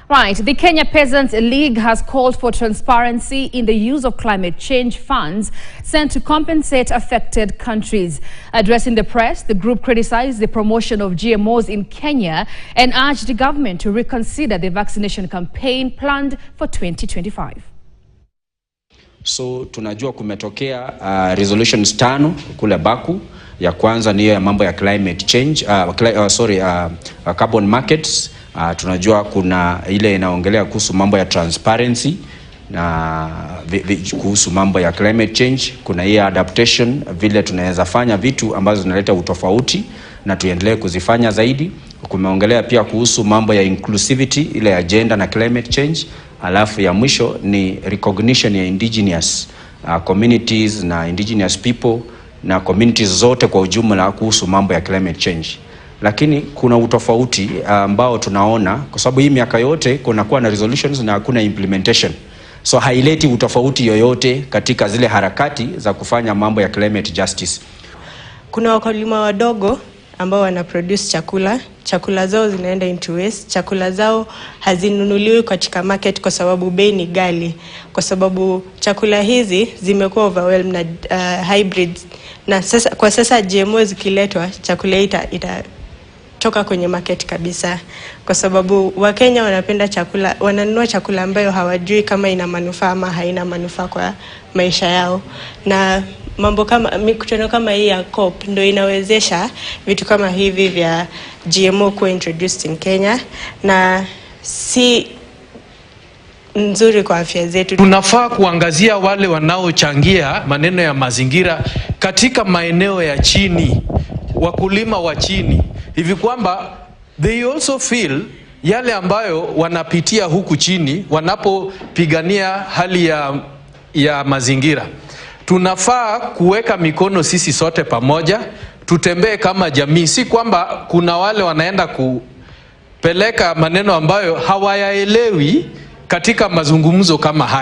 Right. The Kenya Peasants League has called for transparency in the use of climate change funds sent to compensate affected countries. Addressing the press, the group criticized the promotion of GMOs in Kenya and urged the government to reconsider the vaccination campaign planned for 2025. So tunajua kumetokea resolutions 5 kule Baku. Ya kwanza ni ya mambo ya climate change, carbon markets. Tunajua kuna ile inaongelea kuhusu mambo ya transparency na kuhusu mambo ya climate change. Kuna hii adaptation, vile tunaweza fanya vitu ambazo zinaleta utofauti na tuendelee kuzifanya zaidi. Kumeongelea pia kuhusu mambo ya inclusivity, ile agenda na climate change. Alafu ya mwisho ni recognition ya indigenous communities na indigenous people na communities zote kwa ujumla kuhusu mambo ya climate change. Lakini kuna utofauti ambao tunaona kwa sababu hii miaka yote kunakuwa na resolutions na hakuna implementation. So haileti utofauti yoyote katika zile harakati za kufanya mambo ya climate justice. Kuna wakulima wadogo ambao wana produce chakula zao zinaenda into waste, chakula zao hazinunuliwi katika market kwa sababu bei ni ghali, kwa sababu chakula hizi zimekuwa overwhelmed na hybrids, na kwa sasa GMO zikiletwa chakula itatoka kwenye market kabisa, kwa sababu Wakenya wanapenda chakula, wananunua chakula ambayo hawajui kama ina manufaa ama haina manufaa kwa maisha yao. Na mambo kama mikutano kama hii ya COP ndio inawezesha vitu kama hivi vya GMO kuwa introduced in Kenya, na si nzuri kwa afya zetu. Tunafaa kuangazia wale wanaochangia maneno ya mazingira katika maeneo ya chini, wakulima wa chini, hivi kwamba they also feel yale ambayo wanapitia huku chini wanapopigania hali ya mazingira. Tunafaa kuweka mikono sisi sote pamoja, tutembee kama jamii. Si kwamba kuna wale wanaenda kupeleka maneno ambayo hawayaelewi katika mazungumzo kama haya.